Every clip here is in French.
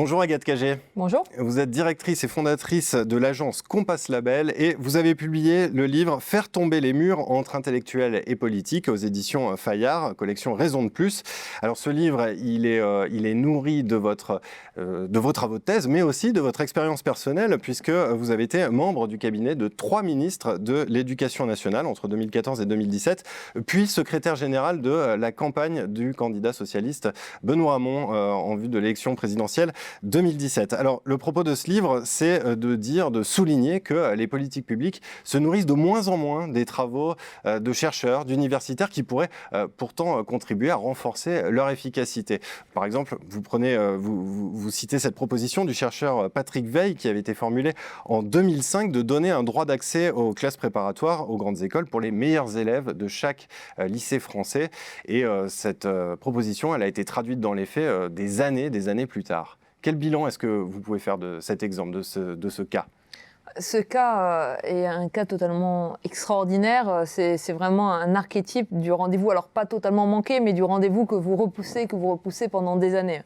Bonjour Agathe Cagé. Bonjour. Vous êtes directrice et fondatrice de l'agence Compass Label et vous avez publié le livre « Faire tomber les murs entre intellectuels et politiques » aux éditions Fayard, collection Raison de plus. Alors ce livre, il est nourri de vos travaux de thèse, mais aussi de votre expérience personnelle, puisque vous avez été membre du cabinet de 3 ministres de l'Éducation nationale entre 2014 et 2017, puis secrétaire général de la campagne du candidat socialiste Benoît Hamon en vue de l'élection présidentielle 2017. Alors, le propos de ce livre, c'est de souligner que les politiques publiques se nourrissent de moins en moins des travaux de chercheurs, d'universitaires qui pourraient pourtant contribuer à renforcer leur efficacité. Par exemple, vous citez cette proposition du chercheur Patrick Weil qui avait été formulée en 2005 de donner un droit d'accès aux classes préparatoires aux grandes écoles pour les meilleurs élèves de chaque lycée français. Et cette proposition, elle a été traduite dans les faits des années plus tard. Quel bilan est-ce que vous pouvez faire de cet exemple, de ce cas ? Ce cas est un cas totalement extraordinaire. C'est vraiment un archétype du rendez-vous, alors pas totalement manqué, mais du rendez-vous que vous repoussez pendant des années.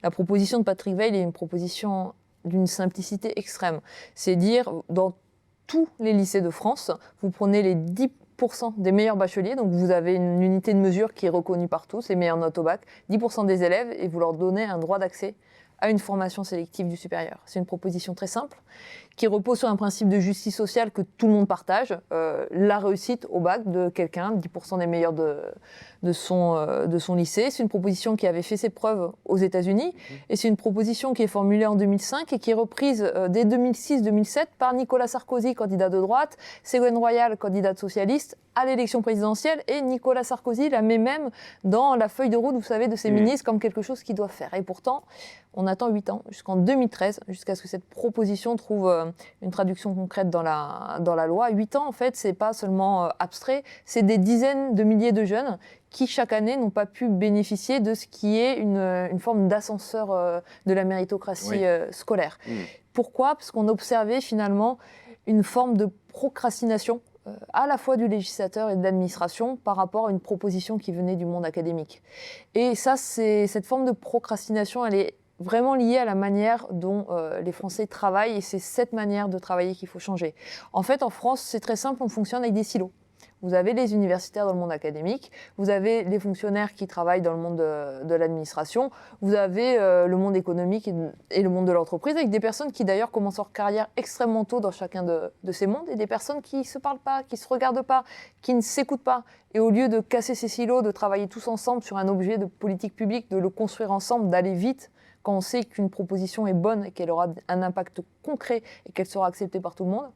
La proposition de Patrick Weil est une proposition d'une simplicité extrême. C'est dire, dans tous les lycées de France, vous prenez les 10% des meilleurs bacheliers, donc vous avez une unité de mesure qui est reconnue par tous, les meilleures notes au bac, 10% des élèves, et vous leur donnez un droit d'accès à une formation sélective du supérieur. C'est une proposition très simple, qui repose sur un principe de justice sociale que tout le monde partage, la réussite au bac de quelqu'un, 10% des meilleurs de son lycée. C'est une proposition qui avait fait ses preuves aux États-Unis, et c'est une proposition qui est formulée en 2005 et qui est reprise dès 2006-2007 par Nicolas Sarkozy, candidat de droite, Ségolène Royal, candidate socialiste, à l'élection présidentielle, et Nicolas Sarkozy la met même dans la feuille de route, vous savez, de ses ministres comme quelque chose qu'ils doivent faire. Et pourtant, on attend 8 ans, jusqu'en 2013, jusqu'à ce que cette proposition trouve une traduction concrète dans la loi. 8 ans, en fait, c'est pas seulement abstrait, c'est des dizaines de milliers de jeunes qui, chaque année, n'ont pas pu bénéficier de ce qui est une forme d'ascenseur de la méritocratie scolaire. Pourquoi ? Parce qu'on observait finalement une forme de procrastination à la fois du législateur et de l'administration par rapport à une proposition qui venait du monde académique. Et ça, cette forme de procrastination, elle est vraiment liée à la manière dont les Français travaillent, et c'est cette manière de travailler qu'il faut changer. En fait, en France, c'est très simple, on fonctionne avec des silos. Vous avez les universitaires dans le monde académique, vous avez les fonctionnaires qui travaillent dans le monde de l'administration, vous avez le monde économique et le monde de l'entreprise, avec des personnes qui d'ailleurs commencent leur carrière extrêmement tôt dans chacun de ces mondes, et des personnes qui ne se parlent pas, qui ne se regardent pas, qui ne s'écoutent pas. Et au lieu de casser ces silos, de travailler tous ensemble sur un objet de politique publique, de le construire ensemble, d'aller vite, quand on sait qu'une proposition est bonne et qu'elle aura un impact concret et qu'elle sera acceptée par tout le monde,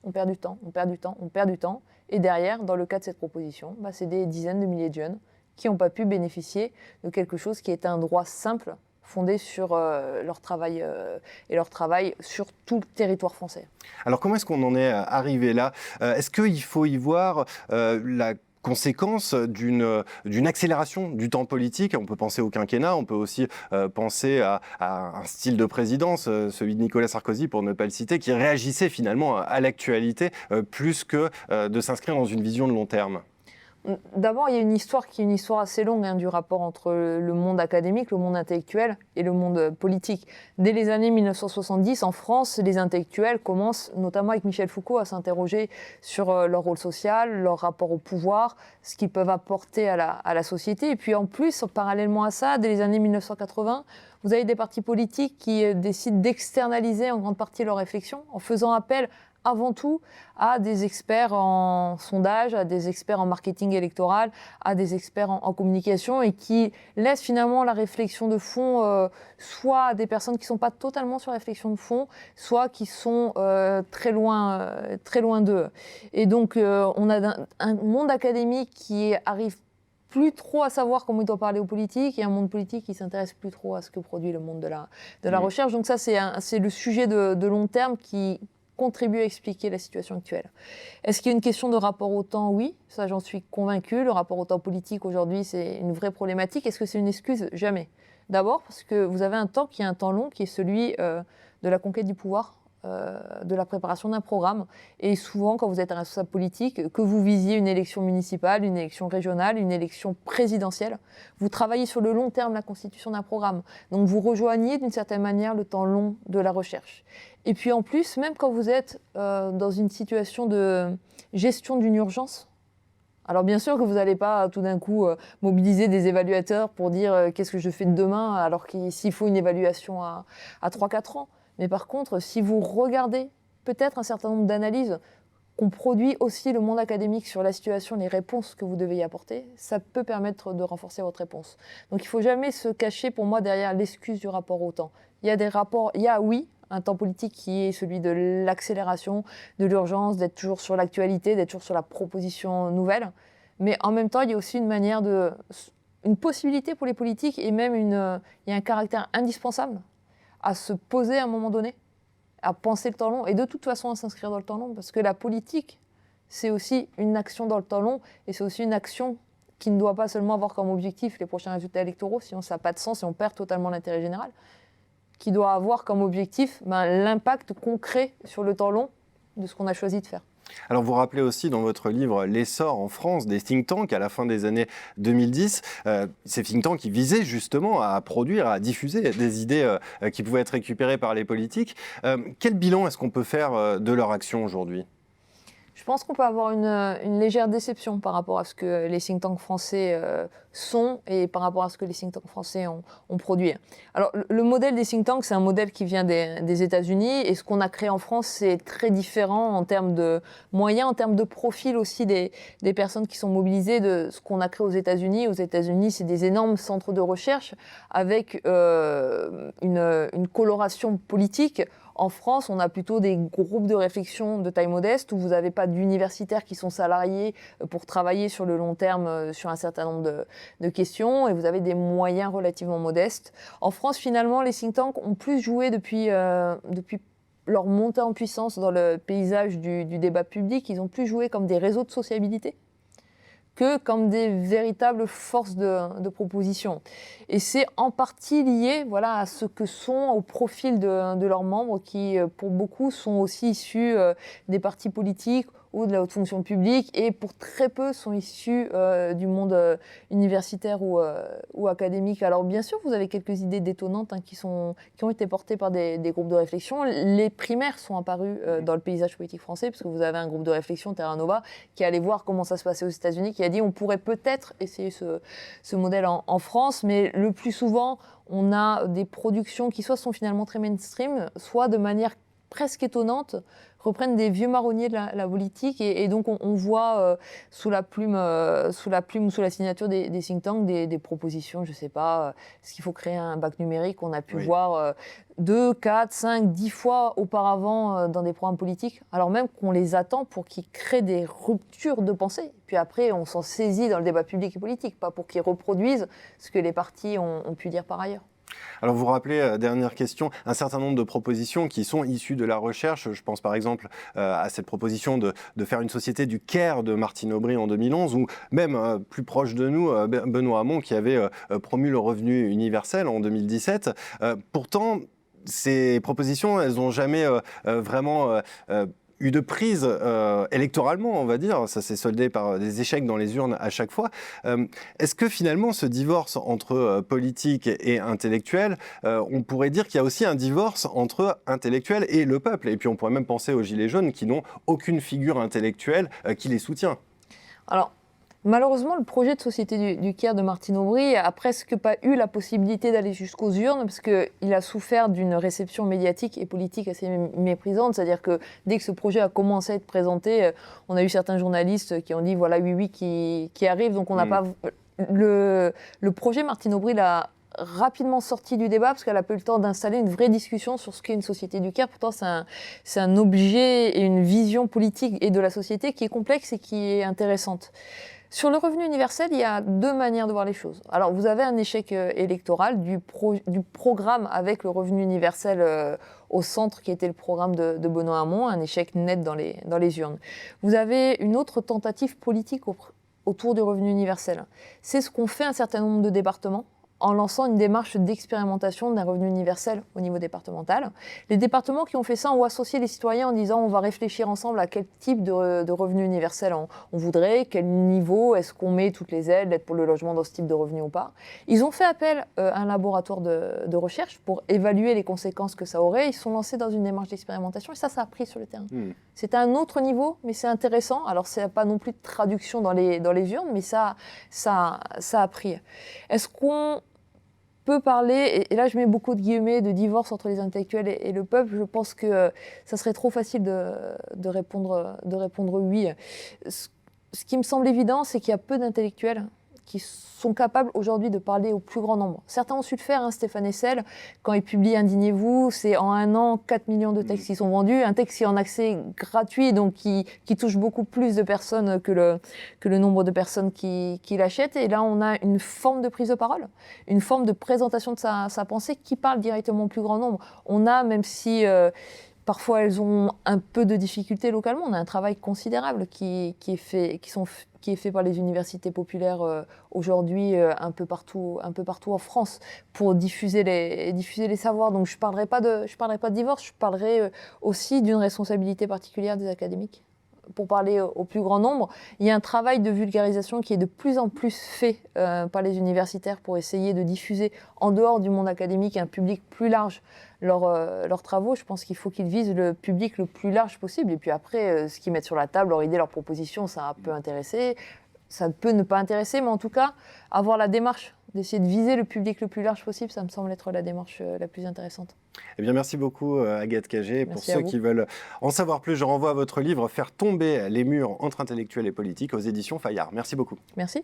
on perd du temps. Et derrière, dans le cas de cette proposition, c'est des dizaines de milliers de jeunes qui n'ont pas pu bénéficier de quelque chose qui est un droit simple, fondé sur leur travail et leur travail sur tout le territoire français. Alors comment est-ce qu'on en est arrivé là ? Est-ce qu'il faut y voir la conséquence d'une accélération du temps politique? On peut penser au quinquennat, on peut aussi penser à un style de présidence, celui de Nicolas Sarkozy pour ne pas le citer, qui réagissait finalement à l'actualité plus que de s'inscrire dans une vision de long terme. D'abord, il y a une histoire qui est une histoire assez longue du rapport entre le monde académique, le monde intellectuel et le monde politique. Dès les années 1970, en France, les intellectuels commencent, notamment avec Michel Foucault, à s'interroger sur leur rôle social, leur rapport au pouvoir, ce qu'ils peuvent apporter à la société. Et puis en plus, parallèlement à ça, dès les années 1980, vous avez des partis politiques qui décident d'externaliser en grande partie leurs réflexions en faisant appel avant tout à des experts en sondage, à des experts en marketing électoral, à des experts en communication, et qui laissent finalement la réflexion de fond soit à des personnes qui ne sont pas totalement sur la réflexion de fond, soit qui sont très loin d'eux. Et donc on a un monde académique qui arrive plus trop à savoir comment il doit parler aux politiques, et un monde politique qui s'intéresse plus trop à ce que produit le monde de la recherche. Donc ça, c'est le sujet de long terme qui contribue à expliquer la situation actuelle. Est-ce qu'il y a une question de rapport au temps ? Oui, ça j'en suis convaincue. Le rapport au temps politique aujourd'hui, c'est une vraie problématique. Est-ce que c'est une excuse ? Jamais. D'abord parce que vous avez un temps qui est un temps long, qui est celui de la conquête du pouvoir de la préparation d'un programme. Et souvent, quand vous êtes un responsable politique, que vous visiez une élection municipale, une élection régionale, une élection présidentielle, vous travaillez sur le long terme la constitution d'un programme. Donc vous rejoignez d'une certaine manière le temps long de la recherche. Et puis en plus, même quand vous êtes dans une situation de gestion d'une urgence, alors bien sûr que vous n'allez pas tout d'un coup mobiliser des évaluateurs pour dire qu'est-ce que je fais de demain, alors s'il faut une évaluation à 3-4 ans. Mais par contre, si vous regardez peut-être un certain nombre d'analyses qu'on produit aussi le monde académique sur la situation, les réponses que vous devez y apporter, ça peut permettre de renforcer votre réponse. Donc il ne faut jamais se cacher pour moi derrière l'excuse du rapport au temps. Il y a des rapports, il y a oui, un temps politique qui est celui de l'accélération, de l'urgence, d'être toujours sur l'actualité, d'être toujours sur la proposition nouvelle. Mais en même temps, il y a aussi une possibilité pour les politiques et même il y a un caractère indispensable à se poser à un moment donné, à penser le temps long et de toute façon à s'inscrire dans le temps long parce que la politique, c'est aussi une action dans le temps long et c'est aussi une action qui ne doit pas seulement avoir comme objectif les prochains résultats électoraux, sinon ça n'a pas de sens et on perd totalement l'intérêt général, qui doit avoir comme objectif l'impact concret sur le temps long de ce qu'on a choisi de faire. Alors vous rappelez aussi dans votre livre l'essor en France des think tanks à la fin des années 2010. Ces think tanks qui visaient justement à produire, à diffuser des idées qui pouvaient être récupérées par les politiques. Quel bilan est-ce qu'on peut faire de leur action aujourd'hui ? Je pense qu'on peut avoir une légère déception par rapport à ce que les think tanks français sont et par rapport à ce que les think tanks français ont produit. Alors, le modèle des think tanks, c'est un modèle qui vient des États-Unis et ce qu'on a créé en France, c'est très différent en termes de moyens, en termes de profil aussi des personnes qui sont mobilisées de ce qu'on a créé aux États-Unis. Aux États-Unis, c'est des énormes centres de recherche avec une coloration politique. En France, on a plutôt des groupes de réflexion de taille modeste où vous n'avez pas d'universitaires qui sont salariés pour travailler sur le long terme sur un certain nombre de questions et vous avez des moyens relativement modestes. En France, finalement, les think tanks ont plus joué depuis leur montée en puissance dans le paysage du débat public. Ils ont plus joué comme des réseaux de sociabilité que comme des véritables forces de proposition. Et c'est en partie lié à ce que sont, au profil de leurs membres qui, pour beaucoup, sont aussi issus des partis politiques ou de la haute fonction publique et pour très peu sont issus du monde universitaire ou académique. Alors bien sûr, vous avez quelques idées détonnantes qui ont été portées par des groupes de réflexion. Les primaires sont apparus dans le paysage politique français parce que vous avez un groupe de réflexion, Terra Nova, qui allait voir comment ça se passait aux États-Unis, qui a dit on pourrait peut-être essayer ce modèle en France, mais le plus souvent, on a des productions qui soit sont finalement très mainstream, soit de manière presque étonnante, reprennent des vieux marronniers de la politique et donc on voit sous la plume ou sous la signature des think tanks des propositions, je ne sais pas, est-ce qu'il faut créer un bac numérique qu'on a pu voir 2, 4, 5, 10 fois auparavant dans des programmes politiques, alors même qu'on les attend pour qu'ils créent des ruptures de pensée. Puis après, on s'en saisit dans le débat public et politique, pas pour qu'ils reproduisent ce que les partis ont pu dire par ailleurs. Alors vous rappelez, dernière question, un certain nombre de propositions qui sont issues de la recherche. Je pense par exemple à cette proposition de faire une société du care de Martine Aubry en 2011 ou même plus proche de nous, Benoît Hamon qui avait promu le revenu universel en 2017. Pourtant, ces propositions, elles n'ont jamais vraiment eu de prise électoralement, on va dire. Ça s'est soldé par des échecs dans les urnes à chaque fois. Est-ce que finalement, ce divorce entre politique et intellectuel, on pourrait dire qu'il y a aussi un divorce entre intellectuels et le peuple? Et puis on pourrait même penser aux Gilets jaunes qui n'ont aucune figure intellectuelle qui les soutient. Alors, malheureusement, le projet de société du care de Martine Aubry a presque pas eu la possibilité d'aller jusqu'aux urnes parce qu'il a souffert d'une réception médiatique et politique assez méprisante. C'est-à-dire que dès que ce projet a commencé à être présenté, on a eu certains journalistes qui ont dit voilà, oui, qui arrive. Donc on n'a pas... Le projet Martine Aubry l'a rapidement sorti du débat parce qu'elle a pas eu le temps d'installer une vraie discussion sur ce qu'est une société du care. Pourtant, c'est un objet et une vision politique et de la société qui est complexe et qui est intéressante. Sur le revenu universel, il y a deux manières de voir les choses. Alors, vous avez un échec électoral du programme avec le revenu universel au centre, qui était le programme de Benoît Hamon, un échec net dans les urnes. Vous avez une autre tentative politique autour du revenu universel. C'est ce qu'ont fait un certain nombre de départements en lançant une démarche d'expérimentation d'un revenu universel au niveau départemental. Les départements qui ont fait ça ont associé les citoyens en disant on va réfléchir ensemble à quel type de revenu universel on voudrait, quel niveau, est-ce qu'on met toutes les aides, l'aide pour le logement dans ce type de revenu ou pas. Ils ont fait appel à un laboratoire de recherche pour évaluer les conséquences que ça aurait. Ils se sont lancés dans une démarche d'expérimentation et ça a pris sur le terrain. C'est à un autre niveau, mais c'est intéressant. Alors, c'est pas non plus de traduction dans les urnes, mais ça a pris. Est-ce qu'on peut parler, et là je mets beaucoup de guillemets, de divorce entre les intellectuels et le peuple? Je pense que ça serait trop facile de répondre oui. Ce qui me semble évident, c'est qu'il y a peu d'intellectuels qui sont capables aujourd'hui de parler au plus grand nombre. Certains ont su le faire, Stéphane Hessel, quand il publie Indignez-vous, c'est en un an 4 millions de textes qui sont vendus, un texte qui est en accès gratuit, donc qui touche beaucoup plus de personnes que le nombre de personnes qui l'achètent. Et là, on a une forme de prise de parole, une forme de présentation de sa pensée qui parle directement au plus grand nombre. On a, même si parfois elles ont un peu de difficultés localement, on a un travail considérable qui est fait par les universités populaires aujourd'hui un peu partout en France pour diffuser les savoirs. Donc je parlerai pas de divorce, je parlerai aussi d'une responsabilité particulière des académiques. Pour parler au plus grand nombre, il y a un travail de vulgarisation qui est de plus en plus fait par les universitaires pour essayer de diffuser en dehors du monde académique un public plus large leurs travaux. Je pense qu'il faut qu'ils visent le public le plus large possible. Et puis après, ce qu'ils mettent sur la table, leurs idées, leurs propositions, ça peut intéresser, ça peut ne pas intéresser, mais en tout cas, avoir la démarche d'essayer de viser le public le plus large possible, ça me semble être la démarche la plus intéressante. Eh bien, merci beaucoup, Agathe Cagé. Pour Merci ceux qui veulent en savoir plus, je renvoie à votre livre « Faire tomber les murs entre intellectuels et politiques » aux éditions Fayard. Merci beaucoup. Merci.